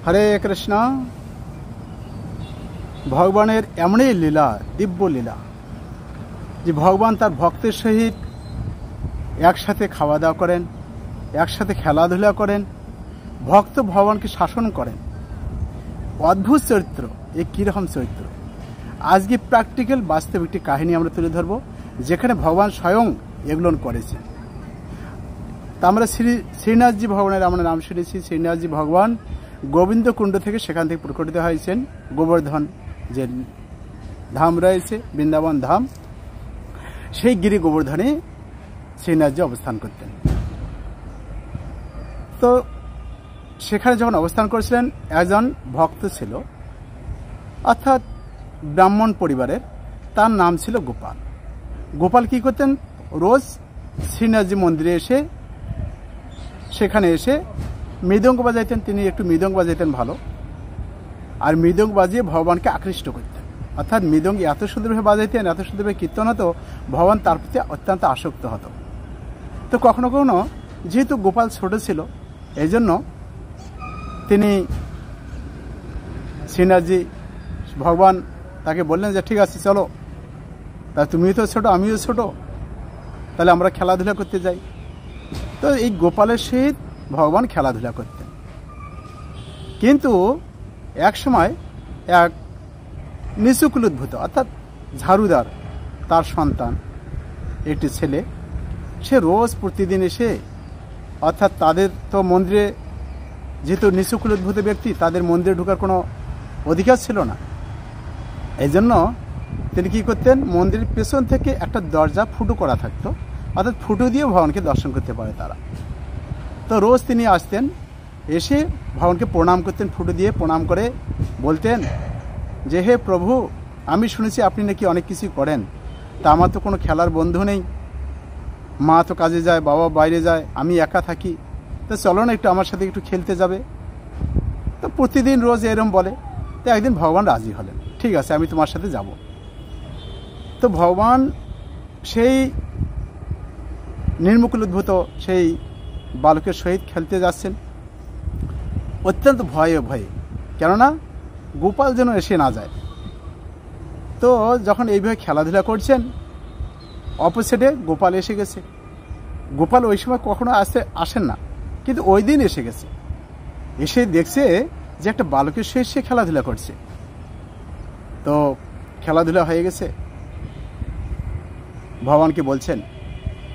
হরে কৃষ্ণ। ভগবানের এমনই লীলা, দিব্য লীলা যে ভগবান তার ভক্তের সহিত একসাথে খাওয়া দাওয়া করেন, একসাথে খেলাধুলা করেন, ভক্ত ভগবানকে শাসন করেন। অদ্ভুত চরিত্র। এ কীরকম চরিত্র? আজকে প্র্যাকটিক্যাল বাস্তব একটি কাহিনী আমরা তুলে ধরব, যেখানে ভগবান স্বয়ং এগুলো করেছেন। তা আমরা শ্রীনাথজি ভগবানের আমরা নাম শুনেছি। শ্রীনাথজি ভগবান গোবিন্দকুণ্ড থেকে সেখান থেকে প্রকটিত হয়েছেন। গোবর্ধন যে ধাম রয়েছে, বৃন্দাবন ধাম, সেই গিরি গোবর্ধনে শ্রীনাথজি অবস্থান করতেন। তো সেখানে যখন অবস্থান করেছিলেন, একজন ভক্ত ছিল, অর্থাৎ ব্রাহ্মণ পরিবারের, তার নাম ছিল গোপাল। গোপাল কি করতেন? রোজ শ্রীনাথজি মন্দিরে এসে সেখানে এসে মৃদঙ্গ বাজাইতেন। তিনি একটু মৃদঙ্গ বাজাইতেন ভালো, আর মৃদঙ্গ বাজিয়ে ভগবানকে আকৃষ্ট করতেন। অর্থাৎ মৃদঙ্গ এত সুন্দরভাবে বাজাইতেন, এত সুন্দরভাবে কীর্তন হতো, ভগবান তার প্রতি অত্যন্ত আসক্ত হতো। তো কখনো কখনো যেহেতু গোপাল ছোট ছিল, এই জন্য তিনি শ্রীনাথজি ভগবান তাকে বললেন যে ঠিক আছে চলো, তা তুমিও তো ছোট, আমিও ছোট, তাহলে আমরা খেলাধুলা করতে যাই। তো এই গোপালের সহিত ভগবান খেলাধুলা করতেন। কিন্তু এক সময় এক নিচুকুলোদ্ভূত অর্থাৎ ঝাড়ুদার তার সন্তান একটি ছেলে, সে রোজ প্রতিদিন এসে, অর্থাৎ তাদের তো মন্দিরে, যেহেতু নিচুকুলোদ্ভূত ব্যক্তি, তাদের মন্দিরে ঢোকার কোনো অধিকার ছিল না। এই জন্য তিনি কী করতেন? মন্দিরের পেছন থেকে একটা দরজা ফুটো করা থাকতো, অর্থাৎ ফুটো দিয়ে ভগবানকে দর্শন করতে পারে তারা। তো রোজ তিনি আসতেন, এসে ভগবানকে প্রণাম করতেন, ফুটো দিয়ে প্রণাম করে বলতেন যে হে প্রভু, আমি শুনেছি আপনি নাকি অনেক কিছু করেন, তা আমার তো কোনো খেলার বন্ধু নেই, মা তো কাজে যায়, বাবা বাইরে যায়, আমি একা থাকি, তো চলো না একটু আমার সাথে একটু খেলতে যাবে। তো প্রতিদিন রোজ এরম বলে। তো একদিন ভগবান রাজি হলেন, ঠিক আছে আমি তোমার সাথে যাব। তো ভগবান সেই নির্মুকুলোদ্ভূত সেই বালকের সহিত খেলতে যাচ্ছেন, অত্যন্ত ভয়ে ভয়ে, কেননা গোপাল যেন এসে না যায়। তো যখন এইভাবে খেলাধুলা করছেন, অপোজিটে গোপাল এসে গেছে। গোপাল ওই সময় কখনো আসেন না, কিন্তু ওই দিন এসে গেছে। এসে দেখছে যে একটা বালকের সহিত সে খেলাধুলা করছে। তো খেলাধুলা হয়ে গেছে, ভগবানকে বলছেন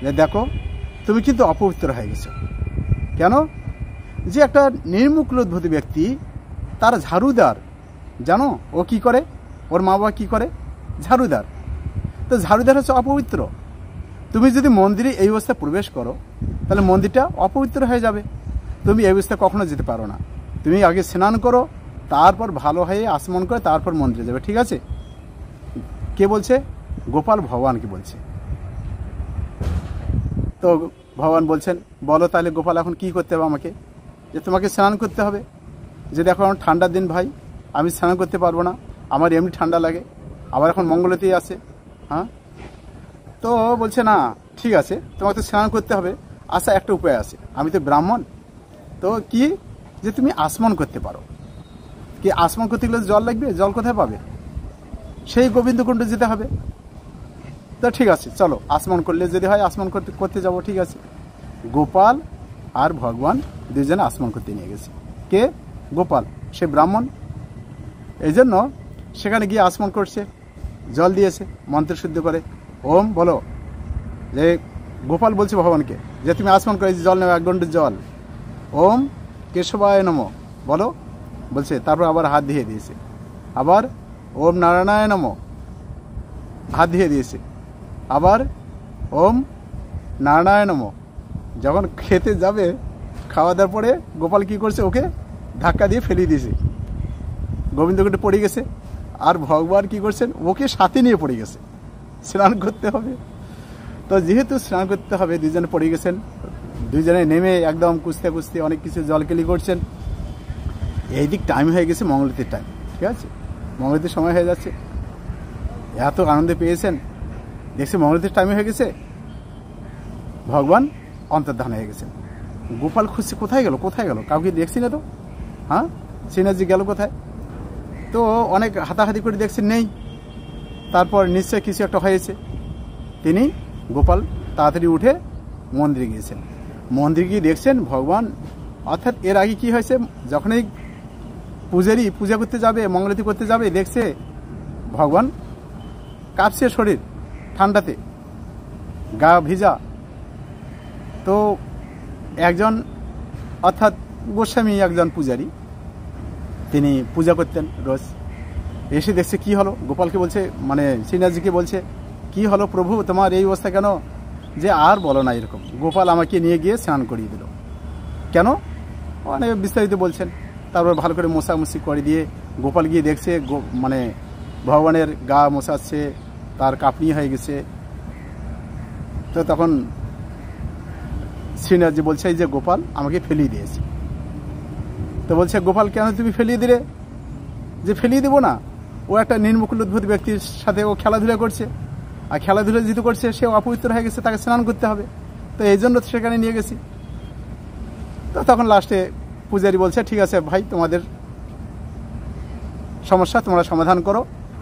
যে দেখো তুমি কিন্তু অপবিত্র হয়ে গেছো। কেন? যে একটা নির্মুকুলোদ্ভূত ব্যক্তি, তার ঝাড়ুদার, জানো ও কি করে, ওর মা বাবা কী করে? ঝাড়ুদার। তো ঝাড়ুদার হচ্ছে অপবিত্র। তুমি যদি মন্দিরে এই অবস্থায় প্রবেশ করো, তাহলে মন্দিরটা অপবিত্র হয়ে যাবে। তুমি এই অবস্থায় কখনো যেতে পারো না। তুমি আগে স্নান করো, তারপর ভালো হয়ে আচমন করে তারপর মন্দিরে যাবে, ঠিক আছে? কে বলছে? গোপাল ভগবানকে বলছে। তো ভগবান বলছেন বলো তাহলে গোপাল এখন কি করতে হবে আমাকে? যে তোমাকে স্নান করতে হবে। যে দেখো এখন ঠান্ডার দিন ভাই, আমি স্নান করতে পারবো না, আমার এমনি ঠান্ডা লাগে, আবার এখন মঙ্গলতেই আছে। হ্যাঁ, তো বলছে না ঠিক আছে তোমাকে তো স্নান করতে হবে। আচ্ছা একটা উপায় আছে, আমি তো ব্রাহ্মণ, তো কি যে তুমি আসমন করতে পারো। কি আসমন করতে গেলে জল লাগবে, জল কোথায় পাবে? সেই গোবিন্দকুণ্ড যেতে হবে। তো ঠিক আছে চলো, আসমন করলে যদি হয় আসমন করতে যাবো, ঠিক আছে। গোপাল আর ভগবান দুজনে আসমন করতে নিয়ে গেছে। কে? গোপাল, সে ব্রাহ্মণ। এই জন্য সেখানে গিয়ে আসমন করছে, জল দিয়েছে মন্ত্র শুদ্ধ করে, ওম বলো। যে গোপাল বলছে ভগবানকে যে তুমি আসমন করে জল নেবে, 1 গন্ডের জল, ওম কেশবায় নমঃ বলো বলছে। তারপর আবার হাত দিয়ে দিয়েছে, আবার ওম নারায়ণায় নমঃ হাত দিয়ে দিয়েছে, আবার ওম নারায়ণ নমঃ। যখন খেতে যাবে, খাওয়া দাওয়ার পরে গোপাল কি করছে? ওকে ধাক্কা দিয়ে ফেলে দিয়েছে, গোবিন্দকুণ্ডে পড়ে গেছে। আর ভগবান কি করছেন? ওকে সাথে নিয়ে পড়ে গেছে, স্নান করতে হবে। তো যেহেতু স্নান করতে হবে, দুজনে পড়ে গেছেন। দুজনে নেমে একদম কুস্তে কুস্তে অনেক কিছু জলকেলি করছেন। এই দিক টাইম হয়ে গেছে মঙ্গলতির টাইম, ঠিক আছে? মঙ্গলতির সময় হয়ে যাচ্ছে। এত আনন্দে পেয়েছেন, দেখছি মঙ্গলতির টাইম হয়ে গেছে, ভগবান অন্তর্ধান হয়ে গেছেন। গোপাল খুঁজছে কোথায় গেল, কোথায় গেল, কাউকে দেখছি না তো। হ্যাঁ, শ্রীনাথজি গেল কোথায়? তো অনেক হাতাহাতি করে দেখছেন নেই। তারপর নিশ্চয় কিছু একটা হয়েছে। তিনি গোপাল তাড়াতাড়ি উঠে মন্দিরে গিয়েছেন। মন্দিরে গিয়ে দেখছেন ভগবান, অর্থাৎ এর আগে কি হয়েছে, যখনই পূজারি পূজা করতে যাবে, মঙ্গলারতি করতে যাবে, দেখছে ভগবান কাঁপছে শরীর ঠান্ডাতে, গা ভিজা। তো একজন অর্থাৎ গোস্বামী একজন পূজারি, তিনি পূজা করতেন রোজ, এসে দেখছে কি হলো, গোপালকে বলছে, মানে শ্রীনাথজিকে বলছে, কি হলো প্রভু তোমার এই অবস্থা কেন? যে আর বলো না এরকম, গোপাল আমাকে নিয়ে গিয়ে স্নান করিয়ে দিল। কেন? মানে বিস্তারিত বলছেন। তারপর ভালো করে মোছামুছি করে দিয়ে গোপাল গিয়ে দেখছে মানে ভগবানের গা মোছাচ্ছে, তার কাঁপনি হয়ে গেছে। তো তখন শ্রীনাথজি বলছে এই যে গোপাল আমাকে ফেলিয়ে দিয়েছে। তো বলছে গোপাল কেন তুমি ফেলিয়ে দিলে? যে ফেলিয়ে দেবো না, ও একটা নির্মুকুল উদ্ভূত ব্যক্তির সাথে ও খেলাধুলা করছে, আর খেলাধুলা যেহেতু করছে সে অপবিত্র হয়ে গেছে, তাকে স্নান করতে হবে, তো এই জন্য সেখানে নিয়ে গেছি। তো তখন লাস্টে পূজারি বলছে ঠিক আছে ভাই, তোমাদের সমস্যা তোমরা সমাধান করো,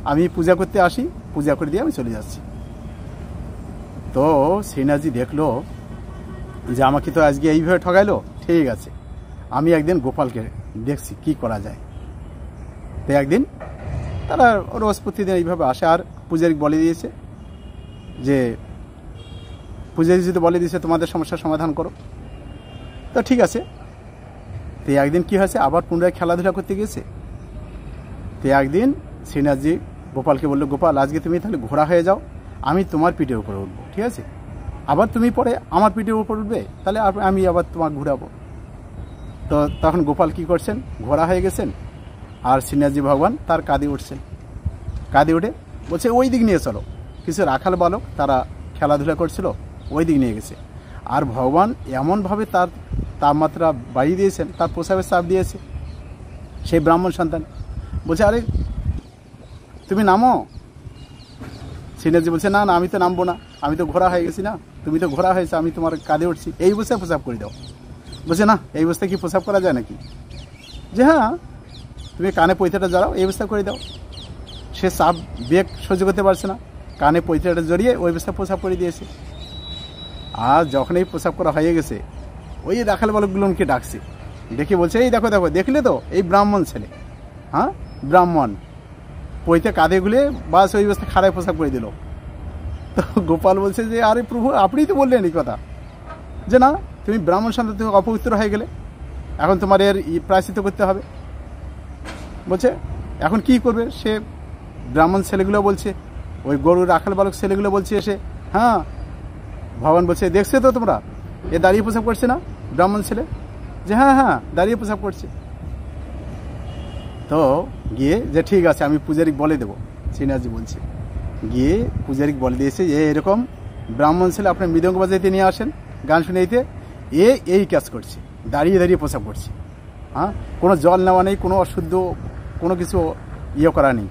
আমি পূজা করতে আসি, পূজা করে দিয়ে আমি চলে যাচ্ছি। তো শ্রীনাথজি দেখলো যে আমাকে তো আজকে এইভাবে ঠকাইলো, ঠিক আছে আমি একদিন গোপালকে দেখছি কি করা যায়। তো একদিন তারা রোজ প্রতিদিন এইভাবে আসে, আর পূজারি বলে দিয়েছে যে পূজারি যদি বলে দিয়েছে তোমাদের সমস্যার সমাধান করো, তো ঠিক আছে। তো একদিন কি হয়েছে, আবার পুনরায় খেলাধুলা করতে গিয়েছে। তো একদিন শ্রীনাথজি গোপালকে বললো, গোপাল আজকে তুমি তাহলে ঘোড়া হয়ে যাও, আমি তোমার পিঠের উপরে উঠবো, ঠিক আছে? আবার তুমি পরে আমার পিঠের উপর উঠবে, তাহলে আমি আবার তোমাকে ঘুরাবো। তো তখন গোপাল কি করছেন, ঘোড়া হয়ে গেছেন, আর শ্রীনাথজি ভগবান তার কাঁধে উঠছেন। কাঁধে উঠে বলছে ওই দিক নিয়ে চলো। কিছু রাখাল বালক তারা খেলাধুলা করছিল, ওই দিক নিয়ে গেছে। আর ভগবান এমনভাবে তার তাপমাত্রা বাড়িয়ে দিয়েছেন, তার প্রসাবের চাপ দিয়েছে। সেই ব্রাহ্মণ সন্তান বলছে আরে তুমি নামো। শ্রীনাথজি বলছে না না, আমি তো নামবো না, আমি তো ঘোড়া হয়ে গেছি না, তুমি তো ঘোড়া হয়েছে, আমি তোমার কাঁধে উঠছি, এই অবস্থায় প্রসাব করে দাও। বলছে না, এই অবস্থায় কি প্রসাব করা যায় নাকি? যে হ্যাঁ, তুমি কানে পৈতাটা জড়াও, এই অবস্থা করে দাও। সে চাপ বেগ সহ্য করতে পারছে না, কানে পৈতাটা জড়িয়ে ওই অবস্থায় প্রসাব করে দিয়েছে। আর যখন এই প্রসাব করা হয়ে গেছে, ওই রাখাল বালকগুলোকে ডাকছে, ডেকে বলছে এই দেখো দেখো, দেখলে তো এই ব্রাহ্মণ ছেলে, হ্যাঁ ব্রাহ্মণ, পৈতে কাঁধে গুলে বাস ওই অবস্থায় খাড়ায় প্রসাব করে দিল। তো গোপাল বলছে যে আরে প্রভু আপনিই তো বললেন এই কথা, যে না তুমি ব্রাহ্মণ সন্তান, তুমি অপবিত্র হয়ে গেলে, এখন তোমার এর প্রায়শ্চিত্ত করতে হবে। বলছে এখন কি করবে? সে ব্রাহ্মণ ছেলেগুলো বলছে, ওই গরুর রাখাল বালক ছেলেগুলো বলছে এসে, হ্যাঁ ভগবান বলছে দেখছে তো তোমরা, এ দাঁড়িয়ে প্রসাব করছে না ব্রাহ্মণ ছেলে? যে হ্যাঁ হ্যাঁ দাঁড়িয়ে প্রসাব করছে। তো গিয়ে যে ঠিক আছে আমি পূজারিক বলে দেবো, শ্রীনাথজি বলছে। গিয়ে পূজারিক বলে দিয়েছে যে এরকম ব্রাহ্মণ ছেলে আপনার মৃদঙ্গ বাজাইতে নিয়ে আসেন, গান শুনাইতে, এই কাজ করছে, দাঁড়িয়ে দাঁড়িয়ে প্রসাব করছে। হ্যাঁ, কোনো জল নেওয়া নেই, কোনো অশুদ্ধ কোনো কিছু করা নেই,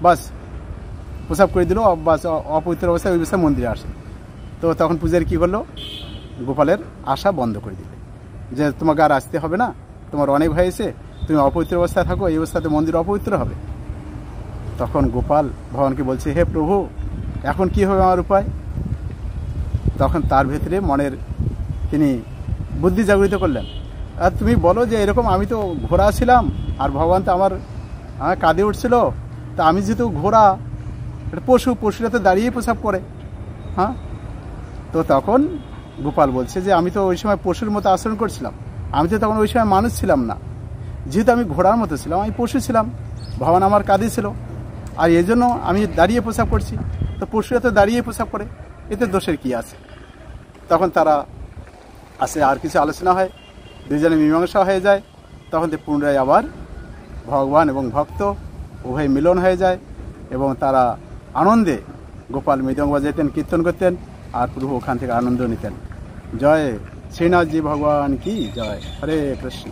বাস প্রসাব করে দিল, বাস অপবিত্র অবস্থায় ওই অবস্থায় মন্দিরে আসে। তো তখন পূজারি কী করলো, গোপালের আশা বন্ধ করে দিলে, যে তোমাকে আর আসতে হবে না, তোমার অনেক হয়েছে, তুমি অপবিত্র অবস্থায় থাকো, এই অবস্থাতে মন্দির অপবিত্র হবে। তখন গোপাল ভগবানকে বলছে হে প্রভু এখন কি হবে আমার উপায়? তখন তার ভেতরে মনের তিনি বুদ্ধি জাগরিত করলেন, আর তুমি বলো যে এরকম আমি তো ঘোড়া ছিলাম, আর ভগবান তো আমার কাঁধে উঠছিল, তা আমি যেহেতু ঘোড়া, এটা পশুরা তো দাঁড়িয়েই প্রসাব করে। হ্যাঁ, তো তখন গোপাল বলছে যে আমি তো ওই সময় পশুর মতো আচরণ করছিলাম, আমি তো তখন ওই সময় মানুষ ছিলাম না, যেহেতু আমি ঘোড়ার মতো ছিলাম, আমি পশু ছিলাম, ভগবান আমার কাঁধে ছিল, আর এই জন্য আমি দাঁড়িয়ে প্রসাব করছি, তো পশুরা তো দাঁড়িয়ে প্রসাব করে, এতে দোষের কি আছে? তখন তারা আসে, আর কিছু আলোচনা হয়, দুইজনে মীমাংসা হয়ে যায়। তখন পুনরায় আবার ভগবান এবং ভক্ত উভয় মিলন হয়ে যায়, এবং তারা আনন্দে গোপাল মৃদঙ্গ বাজাইতেন, কীর্তন করতেন, আর প্রভু ওখান থেকে আনন্দ নিতেন। জয় শ্রীনাথজি ভগবান কি জয়। হরে কৃষ্ণ।